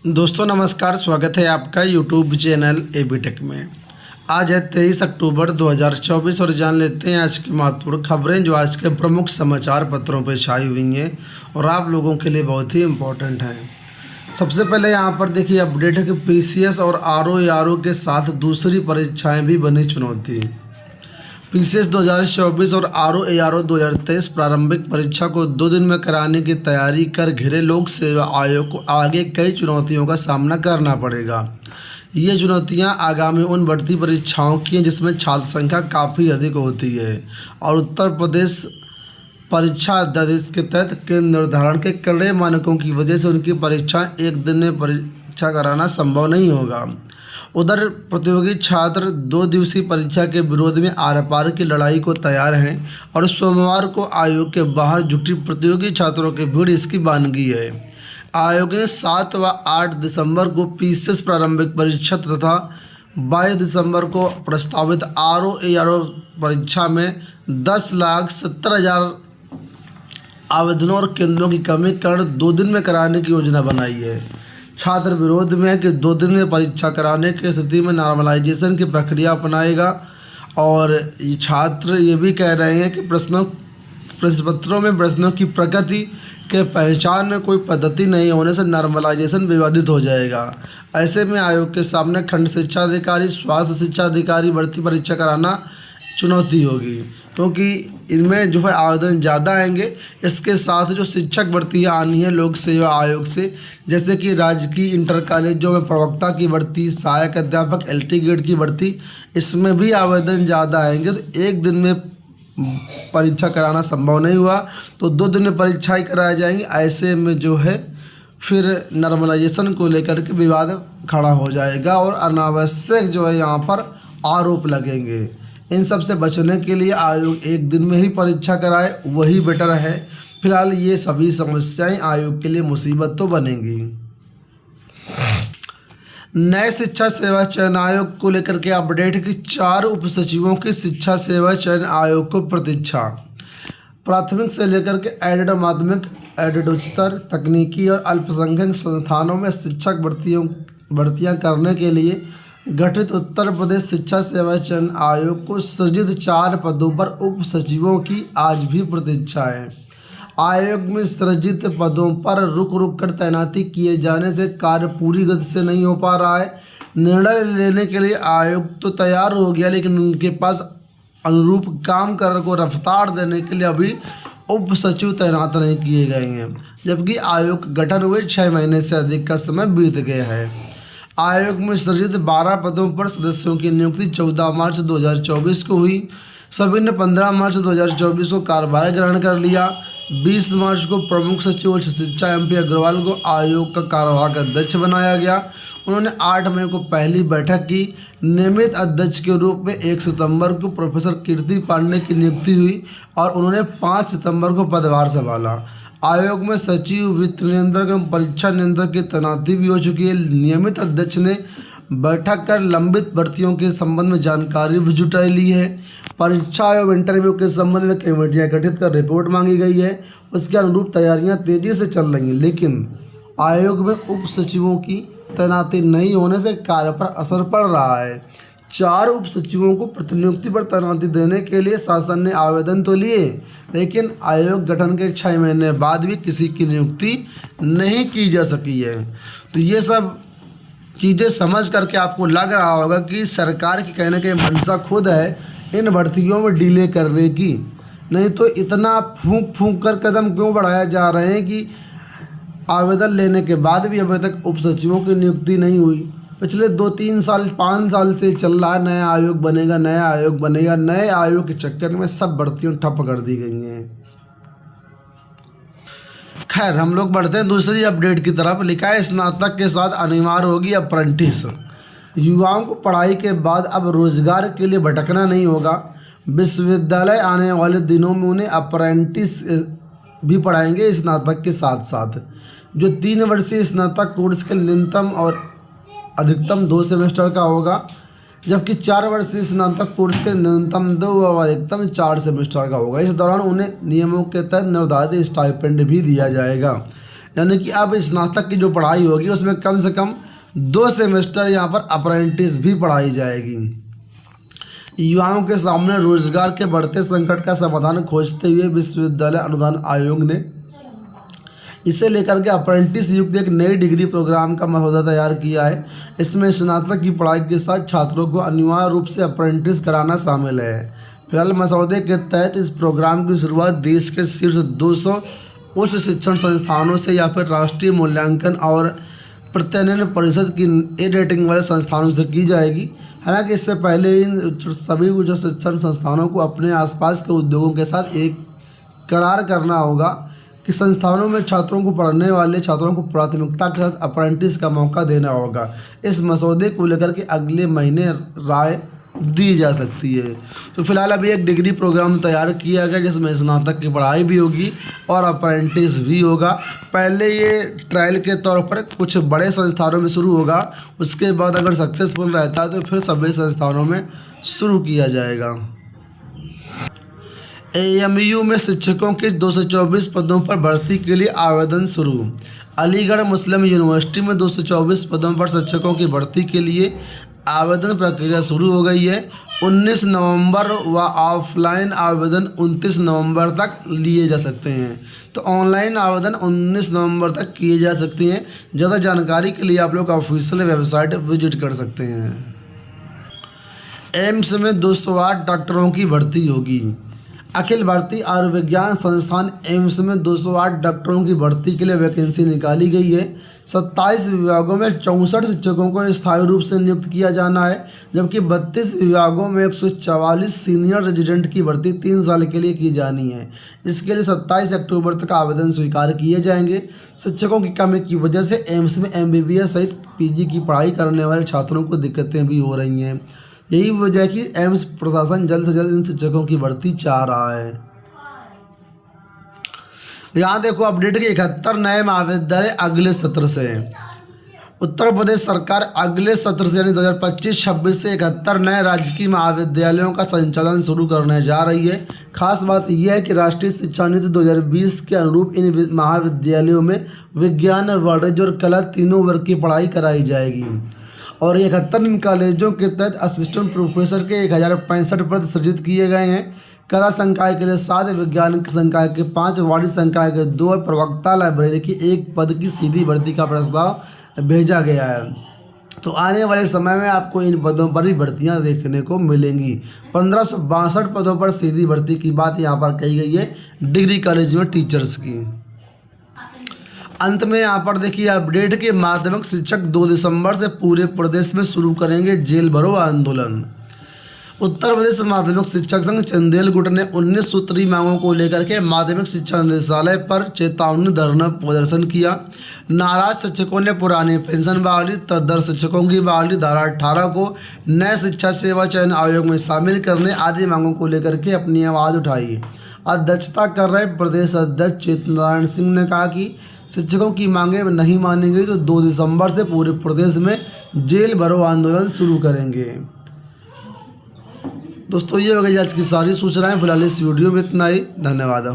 दोस्तों नमस्कार, स्वागत है आपका यूट्यूब चैनल एबी टेक में। आज है 23 अक्टूबर 2024 और जान लेते हैं आज की महत्वपूर्ण खबरें जो आज के प्रमुख समाचार पत्रों पर छाई हुई हैं और आप लोगों के लिए बहुत ही इम्पोर्टेंट हैं। सबसे पहले यहाँ पर देखिए अपडेट है कि पीसीएस और आरओ के साथ दूसरी परीक्षाएं भी बनी चुनौती। पीसीएस 2024 और आरओ 2023 प्रारंभिक परीक्षा को 2 दिन में कराने की तैयारी कर घिरे लोक सेवा आयोग को आगे कई चुनौतियों का सामना करना पड़ेगा। ये चुनौतियां आगामी उन बढ़ती परीक्षाओं की हैं जिसमें छात्र संख्या काफ़ी अधिक होती है और उत्तर प्रदेश परीक्षा अध्यादेश के तहत केंद्र निर्धारण के कड़े मानकों की वजह से उनकी परीक्षा एक दिन में परीक्षा कराना संभव नहीं होगा। उधर प्रतियोगी छात्र 2 दिवसीय परीक्षा के विरोध में आर पार की लड़ाई को तैयार हैं और सोमवार को आयोग के बाहर जुटी प्रतियोगी छात्रों की भीड़ इसकी बानगी है। आयोग ने 7 व 8 दिसंबर को पीसीएस प्रारंभिक परीक्षा तथा 22 दिसंबर को प्रस्तावित आरओ परीक्षा में 10,70,000 आवेदनों और केंद्रों की कमी कर 2 दिन में कराने की योजना बनाई है। छात्र विरोध में है कि 2 दिन में परीक्षा कराने की स्थिति में नॉर्मलाइजेशन की प्रक्रिया अपनाएगा और छात्र ये भी कह रहे हैं कि प्रश्न पत्रों में प्रश्नों की प्रगति के पहचान में कोई पद्धति नहीं होने से नॉर्मलाइजेशन विवादित हो जाएगा। ऐसे में आयोग के सामने खंड शिक्षा अधिकारी, स्वास्थ्य शिक्षा अधिकारी भर्ती परीक्षा कराना चुनौती होगी क्योंकि इनमें जो है आवेदन ज़्यादा आएंगे। इसके साथ जो शिक्षक भर्तियाँ आनी है लोक सेवा आयोग से, जैसे कि राजकीय इंटर कॉलेजों में प्रवक्ता की भर्ती, सहायक अध्यापक, एलटी ग्रेड की भर्ती, इसमें भी आवेदन ज़्यादा आएंगे। तो एक दिन में परीक्षा कराना संभव नहीं हुआ तो 2 दिन में परीक्षाएँ कराई जाएंगी। ऐसे में जो है फिर नॉर्मलाइजेशन को लेकर के विवाद खड़ा हो जाएगा और अनावश्यक जो है यहाँ पर आरोप लगेंगे। इन सब से बचने के लिए आयोग एक दिन में ही परीक्षा कराए, वही बेटर है। फिलहाल ये सभी समस्याएं आयोग के लिए मुसीबत तो बनेंगी। नए शिक्षा सेवा चयन आयोग को लेकर के अपडेट की 4 उप सचिवों की शिक्षा सेवा चयन आयोग को प्रतीक्षा। प्राथमिक से लेकर के एडेड माध्यमिक, एडेड उच्चतर, तकनीकी और अल्पसंख्यक संस्थानों में शिक्षक भर्तियां करने के लिए गठित उत्तर प्रदेश शिक्षा सेवा चयन आयोग को सृजित 4 पदों पर उप सचिवों की आज भी प्रतीक्षा है। आयोग में सृजित पदों पर रुक कर तैनाती किए जाने से कार्य पूरी गति से नहीं हो पा रहा है। निर्णय लेने के लिए आयोग तो तैयार हो गया लेकिन उनके पास अनुरूप काम कर को रफ्तार देने के लिए अभी उप सचिव तैनात नहीं किए गए हैं, जबकि आयोग गठन हुए 6 महीने से अधिक का समय बीत गया है। आयोग में सृजित 12 पदों पर सदस्यों की नियुक्ति 14 मार्च 2024 को हुई। सभी ने 15 मार्च 2024 को कार्यभार ग्रहण कर लिया। 20 मार्च को प्रमुख सचिव शिक्षा MP अग्रवाल को आयोग का कार्यवाहक अध्यक्ष बनाया गया। उन्होंने 8 मई को पहली बैठक की। नियमित अध्यक्ष के रूप में 1 सितंबर को प्रोफेसर कीर्ति पांडे की नियुक्ति हुई और उन्होंने 5 सितंबर को पदभार संभाला। आयोग में सचिव, वित्त नियंत्रक एवं परीक्षा नियंत्रक की तैनाती भी हो चुकी है। नियमित अध्यक्ष ने बैठक कर लंबित भर्तियों के संबंध में जानकारी भी जुटाई ली है। परीक्षा एवं इंटरव्यू के संबंध में कमेटियां गठित कर रिपोर्ट मांगी गई है। उसके अनुरूप तैयारियां तेजी से चल रही हैं, लेकिन आयोग में उप सचिवों की तैनाती नहीं होने से कार्य पर असर पड़ रहा है। 4 उप सचिवों को प्रतिनियुक्ति पर तैनाती देने के लिए शासन ने आवेदन तो लिए, लेकिन आयोग गठन के 6 महीने बाद भी किसी की नियुक्ति नहीं की जा सकी है। तो ये सब चीज़ें समझ करके आपको लग रहा होगा कि सरकार की कहने की मंशा खुद है इन भर्तियों में डिले करने की, नहीं तो इतना फूंक कर कदम क्यों बढ़ाया जा रहे हैं कि आवेदन लेने के बाद भी अभी तक उप सचिवों की नियुक्ति नहीं हुई। पिछले 2-3 साल 5 साल से चल रहा है नया आयोग बनेगा, नया आयोग बनेगा। नए आयोग के चक्कर में सब भर्तियां ठप कर दी गई हैं। खैर, हम लोग बढ़ते हैं दूसरी अपडेट की तरफ। लिखा है स्नातक के साथ अनिवार्य होगी अप्रेंटिस। युवाओं को पढ़ाई के बाद अब रोजगार के लिए भटकना नहीं होगा। विश्वविद्यालय आने वाले दिनों में उन्हें अप्रेंटिस भी पढ़ाएंगे स्नातक के साथ साथ। जो 3 वर्षीय स्नातक कोर्स के न्यूनतम और अधिकतम 2 सेमेस्टर का होगा, जबकि 4 वर्षीय स्नातक कोर्स के न्यूनतम 2 और अधिकतम 4 सेमेस्टर का होगा। इस दौरान उन्हें नियमों के तहत निर्धारित स्टाइपेंड भी दिया जाएगा। यानी कि अब स्नातक की जो पढ़ाई होगी उसमें कम से कम 2 सेमेस्टर यहाँ पर अप्रेंटिस भी पढ़ाई जाएगी। युवाओं के सामने रोजगार के बढ़ते संकट का समाधान खोजते हुए विश्वविद्यालय अनुदान आयोग ने इसे लेकर के अप्रेंटिस युक्त एक नई डिग्री प्रोग्राम का मसौदा तैयार किया है। इसमें स्नातक की पढ़ाई के साथ छात्रों को अनिवार्य रूप से अप्रेंटिस कराना शामिल है। फिलहाल मसौदे के तहत इस प्रोग्राम की शुरुआत देश के शीर्ष 200 उच्च शिक्षण संस्थानों से या फिर राष्ट्रीय मूल्यांकन और प्रत्ययन परिषद की ए रेटिंग वाले संस्थानों से की जाएगी। हालांकि इससे पहले इन सभी उच्च शिक्षण संस्थानों को अपने आसपास के उद्योगों के साथ एक करार करना होगा कि संस्थानों में छात्रों को पढ़ने वाले छात्रों को प्राथमिकता के साथ अप्रेंटिस का मौका देना होगा। इस मसौदे को लेकर के अगले महीने राय दी जा सकती है। तो फिलहाल अभी एक डिग्री प्रोग्राम तैयार किया गया जिसमें स्नातक की पढ़ाई भी होगी और अप्रेंटिस भी होगा। पहले ये ट्रायल के तौर पर कुछ बड़े संस्थानों में शुरू होगा, उसके बाद अगर सक्सेसफुल रहता है तो फिर सभी संस्थानों में शुरू किया जाएगा। AMU में शिक्षकों के 224 पदों पर भर्ती के लिए आवेदन शुरू। अलीगढ़ मुस्लिम यूनिवर्सिटी में 224 पदों पर शिक्षकों की भर्ती के लिए आवेदन प्रक्रिया शुरू हो गई है। 19 नवंबर व ऑफलाइन आवेदन 29 नवंबर तक लिए जा सकते हैं। तो ऑनलाइन आवेदन 19 नवंबर तक किए जा सकते हैं। ज़्यादा जानकारी के लिए आप लोग ऑफिशियल वेबसाइट विजिट कर सकते हैं। एम्स में 208 डॉक्टरों की भर्ती होगी। अखिल भारतीय आयुर्विज्ञान संस्थान एम्स में 208 डॉक्टरों की भर्ती के लिए वैकेंसी निकाली गई है। 27 विभागों में 64 शिक्षकों को स्थायी रूप से नियुक्त किया जाना है, जबकि 32 विभागों में 144 सीनियर रेजिडेंट की भर्ती 3 साल के लिए की जानी है। इसके लिए 27 अक्टूबर तक आवेदन स्वीकार किए जाएंगे। शिक्षकों की कमी की वजह से एम्स में MBBS सहित PG की पढ़ाई करने वाले छात्रों को दिक्कतें भी हो रही हैं। यही वजह है कि एम्स प्रशासन जल्द से जल्द इन शिक्षकों की भर्ती चाह रहा है। यहाँ देखो अपडेट के 71 नए महाविद्यालय अगले सत्र से। उत्तर प्रदेश सरकार अगले सत्र से यानी 2025-26 से 71 नए राजकीय महाविद्यालयों का संचालन शुरू करने जा रही है। खास बात यह है कि राष्ट्रीय शिक्षा नीति 2020 के अनुरूप इन महाविद्यालयों में विज्ञान, वाणिज्य और कला तीनों वर्ग की पढ़ाई कराई जाएगी। और 71 कॉलेजों के तहत असिस्टेंट प्रोफेसर के 1065 पद सृजित किए गए हैं। कला संकाय के लिए 7, विज्ञान संकाय के 5, वाणिज्य संकाय के 2 और प्रवक्ता लाइब्रेरी की 1 पद की सीधी भर्ती का प्रस्ताव भेजा गया है। तो आने वाले समय में आपको इन पदों पर ही भर्तियां देखने को मिलेंगी। 1562 पदों पर सीधी भर्ती की बात यहाँ पर कही गई है डिग्री कॉलेज में टीचर्स की। अंत में यहाँ पर देखिए अपडेट के माध्यमिक शिक्षक 2 दिसंबर से पूरे प्रदेश में शुरू करेंगे जेल भरो आंदोलन। उत्तर प्रदेश माध्यमिक शिक्षक संघ चंदेल गुट ने 19 सूत्री मांगों को लेकर के माध्यमिक शिक्षा निदेशालय पर चेतावनी धरना प्रदर्शन किया। नाराज शिक्षकों ने पुरानी पेंशन बहाली, तदर शिक्षकों की बहाली, धारा 18 को नए शिक्षा सेवा चयन आयोग में शामिल करने आदि मांगों को लेकर के अपनी आवाज़ उठाई। अध्यक्षता कर रहे प्रदेश अध्यक्ष चेतन नारायण सिंह ने कहा कि शिक्षकों की मांगें नहीं मानी गई तो 2 दिसंबर से पूरे प्रदेश में जेल भरो आंदोलन शुरू करेंगे। दोस्तों ये हो गई आज की सारी सूचनाएं। फिलहाल इस वीडियो में इतना ही। धन्यवाद।